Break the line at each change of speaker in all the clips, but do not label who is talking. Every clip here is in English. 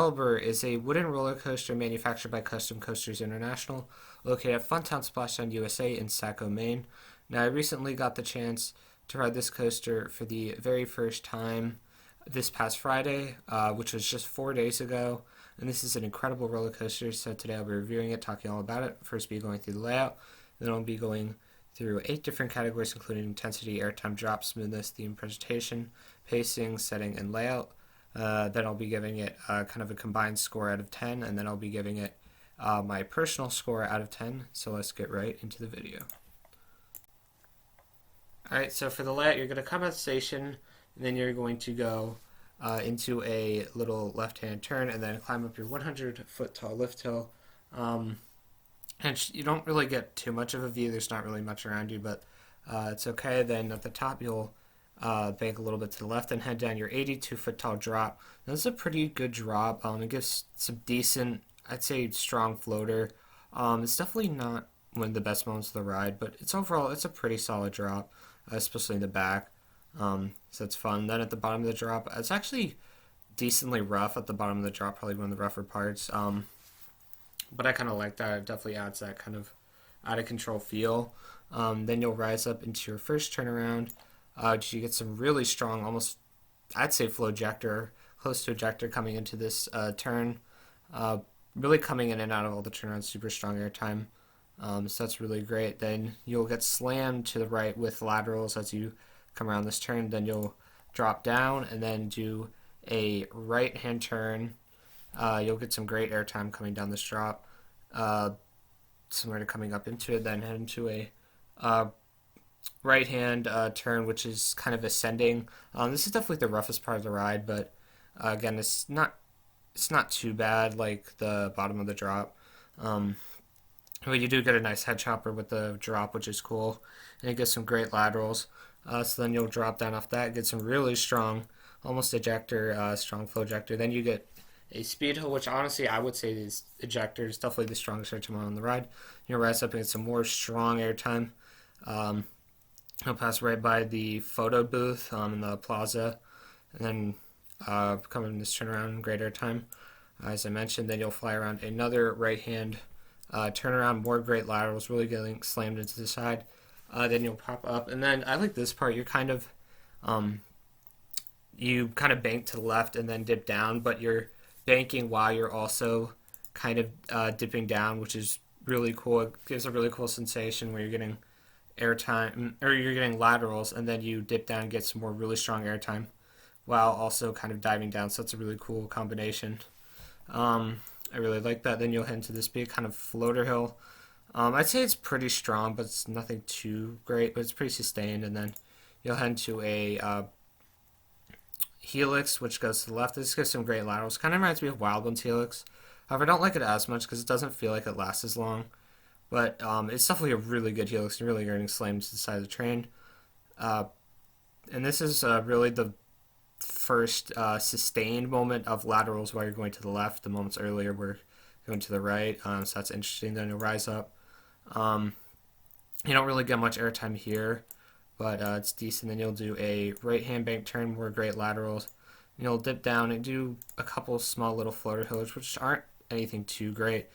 Excalibur is a wooden roller coaster manufactured by Custom Coasters International, located at Funtown Splashdown, USA in Saco, Maine. Now, I recently got the chance to ride this coaster for the very first time this past Friday, which was just 4 days ago. And this is an incredible roller coaster, so today I'll be reviewing it, talking all about it. First, be going through the layout, then I'll be going through 8 different categories, including intensity, airtime, drop, smoothness, theme, presentation, pacing, setting, and layout. Then I'll be giving it kind of a combined score out of 10, and then I'll be giving it my personal score out of 10. So let's get right into the video. Alright, so for the layout, you're going to come at the station, and then you're going to go into a little left-hand turn, and then climb up your 100-foot tall lift hill. And you don't really get too much of a view. There's not really much around you, but it's okay. Then at the top, you'll bank a little bit to the left and head down your 82-foot tall drop. Now, this is a pretty good drop. It gives some decent, I'd say, strong floater. It's definitely not one of the best moments of the ride, but it's overall, it's a pretty solid drop, especially in the back. So it's fun. Then at the bottom of the drop, it's actually decently rough at the bottom of the drop, probably one of the rougher parts. But I kind of like that. It definitely adds that kind of out of control feel. Then you'll rise up into your first turnaround. You get some really strong, almost, I'd say, flow ejector, close to ejector coming into this turn. Really coming in and out of all the turnarounds, super strong airtime. So that's really great. Then you'll get slammed to the right with laterals as you come around this turn. Then you'll drop down and then do a right-hand turn. You'll get some great airtime coming down this drop, similar to coming up into it, then head into a right-hand turn, which is kind of ascending. This is definitely the roughest part of the ride, but again, it's not too bad like the bottom of the drop. But you do get a nice head chopper with the drop, which is cool, and it gets some great laterals. So then you'll drop down off that, get some really strong, almost ejector, strong flow ejector. Then you get a speed hill, which honestly I would say is ejector is definitely the strongest airtime on the ride. You'll rise up and get some more strong airtime. You'll pass right by the photo booth in the plaza, and then come in this turnaround, great airtime. As I mentioned, then you'll fly around another right-hand turnaround, more great laterals, really getting slammed into the side. Then you'll pop up, and then I like this part. You're kind of you kind of bank to the left and then dip down, but you're banking while you're also kind of dipping down, which is really cool. It gives a really cool sensation where you're getting airtime, or you're getting laterals, and then you dip down and get some more really strong airtime while also kind of diving down. So it's a really cool combination. I really like that. Then you'll head into this big kind of floater hill. I'd say it's pretty strong, but it's nothing too great, but it's pretty sustained. And then you'll head into a helix, which goes to the left. This gives some great laterals. Kind of reminds me of Wild One's helix. However, I don't like it as much because it doesn't feel like it lasts as long. But it's definitely a really good helix. You're really getting slammed to the side of the train. And this is really the first sustained moment of laterals while you're going to the left. The moments earlier were going to the right. So that's interesting. Then you'll rise up. You don't really get much airtime here, but it's decent. Then you'll do a right-hand bank turn, more great laterals. You'll dip down and do a couple small little floater hills, which aren't anything too great.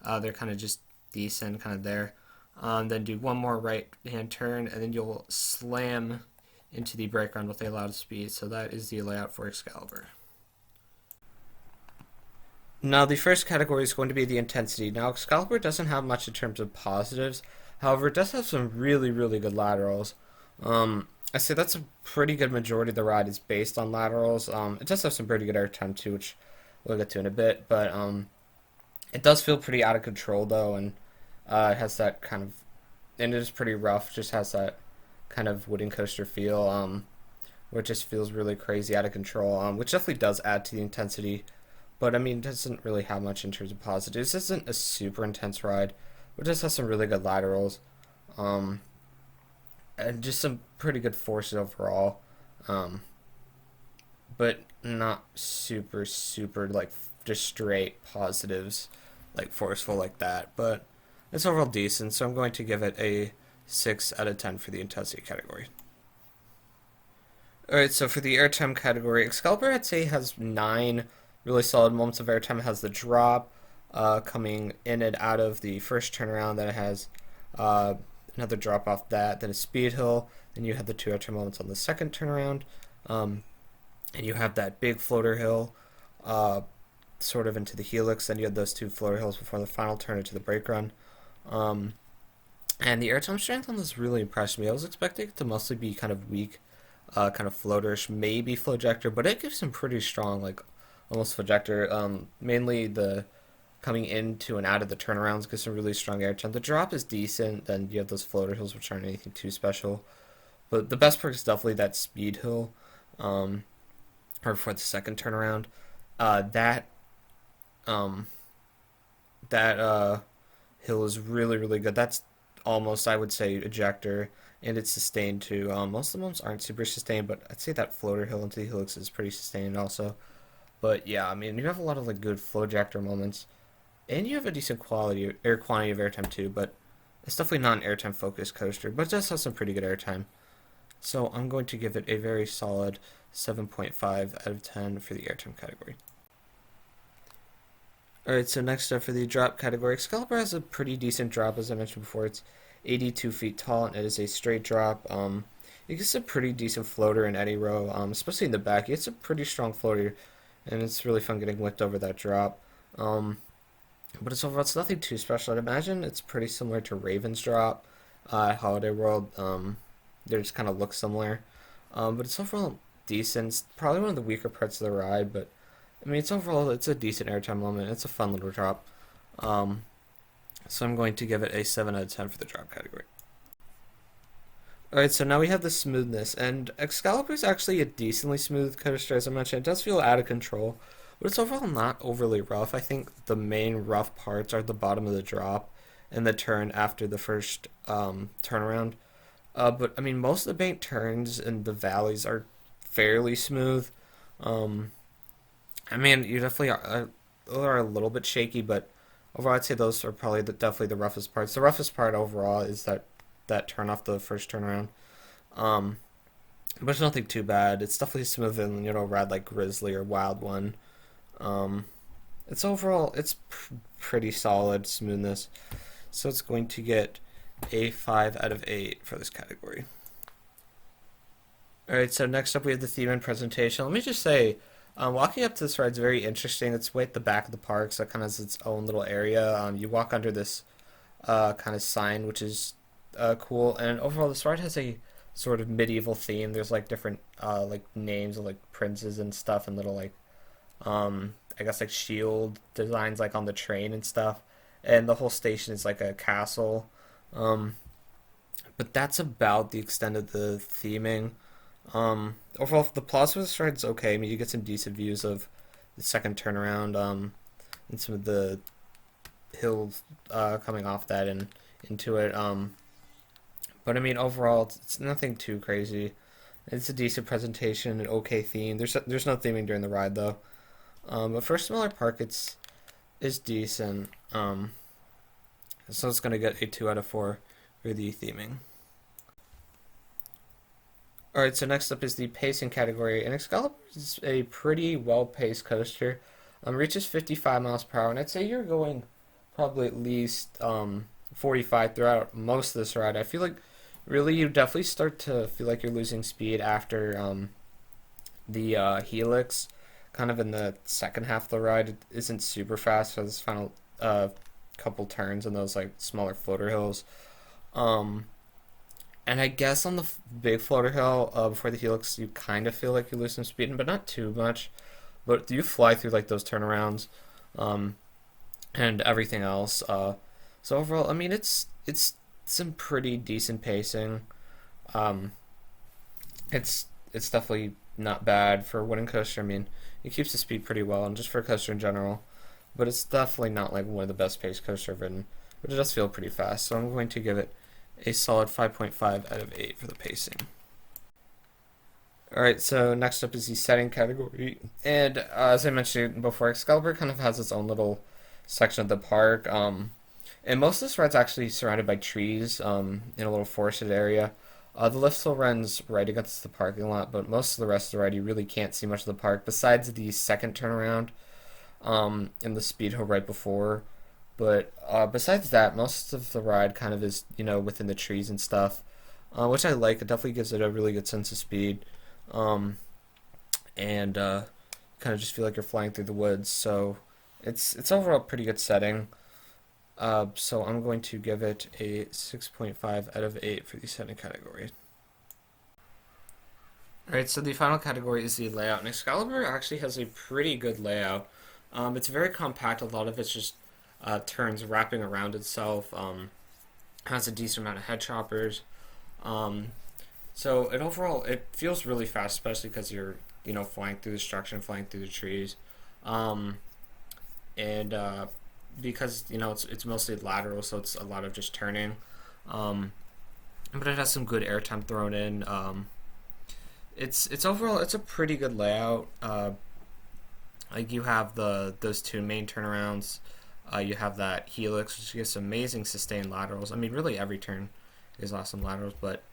They're kind of just decent, kind of there. Then do one more right-hand turn, and then you'll slam into the brake run with a loud speed. So that is the layout for Excalibur. Now, the first category is going to be the intensity. Now, Excalibur doesn't have much in terms of positives. However, it does have some really, really good laterals. I say that's a pretty good majority of the ride is based on laterals. It does have some pretty good airtime too, which we'll get to in a bit. But it does feel pretty out of control though, and it has that kind of, and it is pretty rough. Just has that kind of wooden coaster feel, where it just feels really crazy out of control. Which definitely does add to the intensity. But I mean, it doesn't really have much in terms of positives. This isn't a super intense ride, but it just has some really good laterals. And just some pretty good forces overall, but not super like just straight positives, like forceful like that. But it's overall decent, so I'm going to give it a 6 out of 10 for the intensity category. Alright, so for the airtime category, Excalibur I'd say has 9 really solid moments of airtime. It has the drop coming in and out of the first turnaround. Then it has uh, another drop off that. Then a speed hill. Then you have the two airtime moments on the second turnaround. Um, and you have that big floater hill sort of into the helix. Then you have those two floater hills before the final turn into the brake run. Um, and the airtime strength on this really impressed me. I was expecting it to mostly be kind of weak, kind of floaterish, maybe flowjector, but it gives some pretty strong, like almost flowjector. Mainly the coming into and out of the turnarounds gives some really strong airtime. The drop is decent. Then you have those floater hills, which aren't anything too special. But the best perk is definitely that speed hill, um, or for the second turnaround. That um, that hill is really really good. That's almost, I would say, ejector, and it's sustained too. Most of the ones aren't super sustained, but I'd say that floater hill into the helix is pretty sustained also. But yeah, I mean, you have a lot of like good flow ejector moments, and you have a decent quality air quantity of airtime too. But it's definitely not an airtime focused coaster, but it does have some pretty good airtime. So I'm going to give it a very solid 7.5 out of 10 for the airtime category. Alright, so next up for the drop category, Excalibur has a pretty decent drop, as I mentioned before. It's 82 feet tall, and it is a straight drop. It gets a pretty decent floater in any row, especially in the back. It's a pretty strong floater, and it's really fun getting whipped over that drop. Um, but it's overall, it's nothing too special. I'd imagine it's pretty similar to Raven's drop at Holiday World. They just kind of look similar. But it's overall decent. It's probably one of the weaker parts of the ride, but I mean, it's a decent airtime moment. It's a fun little drop. Um, so I'm going to give it a 7 out of 10 for the drop category. Alright, so now we have the smoothness, and Excalibur is actually a decently smooth coaster, as I mentioned. It does feel out of control, but it's overall not overly rough. I think the main rough parts are the bottom of the drop and the turn after the first turnaround. But I mean, most of the bank turns and the valleys are fairly smooth. Um, I mean, you definitely are a little bit shaky, but overall, I'd say those are probably definitely the roughest parts. The roughest part overall is that turn off the first turnaround. Um, but it's nothing too bad. It's definitely smoother than ride like Grizzly or Wild One. Um, it's overall pretty solid smoothness. So it's going to get a 5 out of 8 for this category. Alright, so next up we have the theme and presentation. Let me just say, walking up to this ride is very interesting. It's way at the back of the park, so it kind of has its own little area. You walk under this kind of sign, which is cool. And overall, this ride has a sort of medieval theme. There's like different like names of like princes and stuff, and little like I guess like shield designs like on the train and stuff. And the whole station is like a castle. Um, but that's about the extent of the theming. Overall, the plaza for this ride's okay. I mean, you get some decent views of the second turnaround, and some of the hills coming off that and into it. But I mean, overall, it's nothing too crazy. It's a decent presentation, an okay theme. There's no theming during the ride though. But for a smaller park, it's decent. So it's gonna get a 2 out of 4 for the theming. Alright, so next up is the pacing category, and Excalibur is a pretty well-paced coaster. Reaches 55 miles per hour, and I'd say you're going probably at least 45 throughout most of this ride. I feel like really you definitely start to feel like you're losing speed after the helix, kind of in the second half of the ride. It isn't super fast for this final couple turns and those like smaller floater hills. Um, and I guess on the big floater hill before the helix, you kind of feel like you lose some speed, but not too much. But you fly through like those turnarounds um, and everything else. So overall, I mean, it's some pretty decent pacing. Um, it's definitely not bad for a wooden coaster. I mean, it keeps the speed pretty well, and just for a coaster in general. But it's definitely not like one of the best paced coasters I've ridden. But it does feel pretty fast, so I'm going to give it a solid 5.5 out of 8 for the pacing. Alright, so next up is the setting category. And as I mentioned before, Excalibur kind of has its own little section of the park. And most of this ride's actually surrounded by trees in a little forested area. The lift still runs right against the parking lot, but most of the rest of the ride you really can't see much of the park besides the second turnaround. in the speed hill right before. But besides that, most of the ride kind of is, within the trees and stuff, which I like. It definitely gives it a really good sense of speed, um, and kind of just feel like you're flying through the woods. So it's overall a pretty good setting. So I'm going to give it a 6.5 out of 8 for the setting category. Alright, so the final category is the layout. And Excalibur actually has a pretty good layout. It's very compact. A lot of it's just turns wrapping around itself. Has a decent amount of head choppers. Um, so it overall it feels really fast, especially because you're flying through the structure and flying through the trees. Um, and because it's mostly lateral, so it's a lot of just turning. Um, but it has some good airtime thrown in. It's overall it's a pretty good layout. Like you have those two main turnarounds. You have that helix, which gives amazing sustained laterals. I mean, really every turn is awesome laterals, but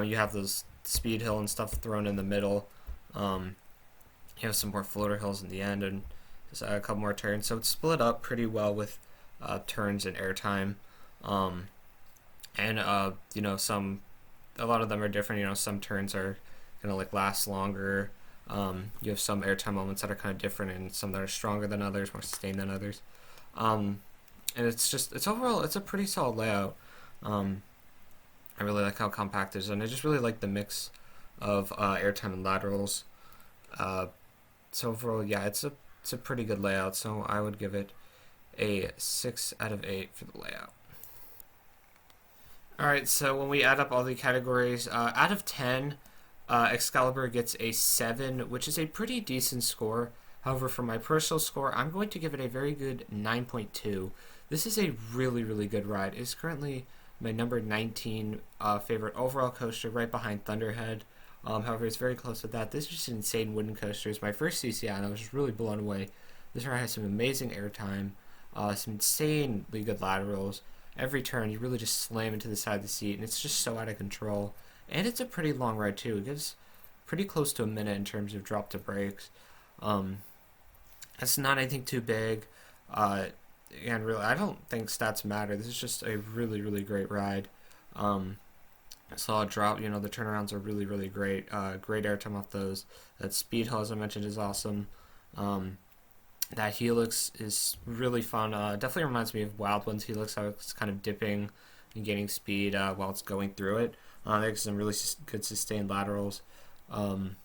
you have those speed hill and stuff thrown in the middle. Um, you have some more floater hills in the end, and just a couple more turns. So it's split up pretty well with turns and airtime. Um, and some a lot of them are different. Some turns are gonna like last longer. You have some airtime moments that are kind of different, and some that are stronger than others, more sustained than others. Um, and it's overall it's a pretty solid layout. Um, I really like how compact it is, and I just really like the mix of airtime and laterals. Uh, so overall, yeah, it's a pretty good layout. So I would give it a 6 out of 8 for the layout. All right, so when we add up all the categories, out of 10, Excalibur gets a 7, which is a pretty decent score. However, for my personal score, I'm going to give it a very good 9.2. This is a really, really good ride. It's currently my number 19 favorite overall coaster, right behind Thunderhead. However, it's very close to that. This is just an insane wooden coaster. It's my first CCI, and I was just really blown away. This ride has some amazing airtime, some insanely good laterals. Every turn, you really just slam into the side of the seat, and it's just so out of control. And it's a pretty long ride, too. It gives pretty close to a minute in terms of drop to brakes. Um, it's not anything too big. Uh, and really, I don't think stats matter. This is just a really, really great ride. Solid drop. The turnarounds are really, really great. Great airtime off those. That speed hill, as I mentioned, is awesome. Um, that helix is really fun. Definitely reminds me of Wild One's helix, how it's kind of dipping and gaining speed while it's going through it. There's some really good sustained laterals. Um,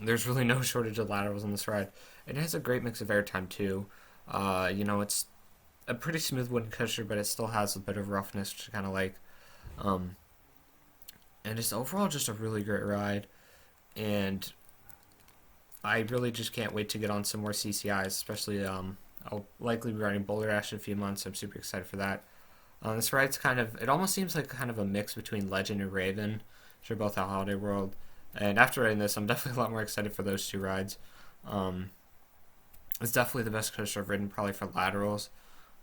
there's really no shortage of laterals on this ride. It has a great mix of airtime too. It's a pretty smooth wooden coaster, but it still has a bit of roughness, which I kind of like. Um, and it's overall just a really great ride. And I really just can't wait to get on some more CCIs, especially I'll likely be riding Boulder Dash in a few months. I'm super excited for that. This ride's it almost seems like kind of a mix between Legend and Raven, which are both at Holiday World. And after riding this, I'm definitely a lot more excited for those two rides. Um, it's definitely the best coaster I've ridden, probably for laterals,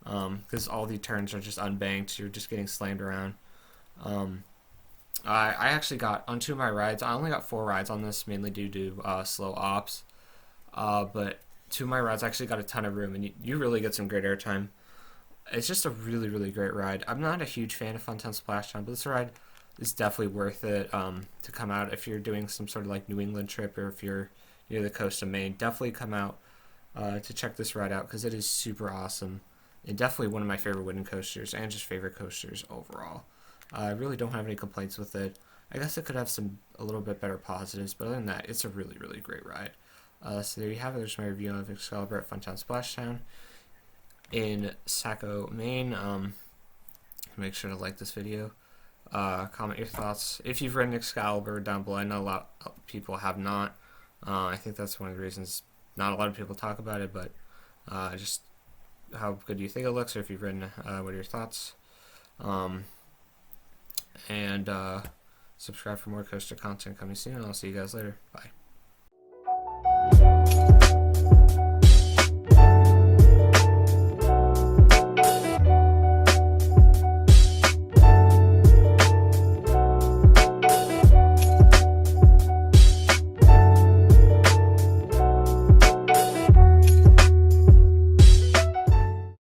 because all the turns are just unbanked. You're just getting slammed around. Um, I actually got on 2 of my rides. I only got 4 rides on this, mainly due to slow ops. But 2 of my rides actually got a ton of room, and you really get some great airtime. It's just a really, really great ride. I'm not a huge fan of Funtown Splashdown, but this ride is definitely worth it to come out if you're doing some sort of like New England trip, or if you're near the coast of Maine. Definitely come out to check this ride out, because it is super awesome. And definitely one of my favorite wooden coasters, and just favorite coasters overall. I really don't have any complaints with it. I guess it could have a little bit better positives, but other than that, it's a really, really great ride. So there you have it. There's my review of Excalibur at Funtown Splashdown in Saco, Maine. Make sure to like this video. Comment your thoughts. If you've ridden Excalibur, down below. I know a lot of people have not. I think that's one of the reasons not a lot of people talk about it, but just how good do you think it looks, or if you've ridden, what are your thoughts? And subscribe for more coaster content coming soon, and I'll see you guys later. Bye.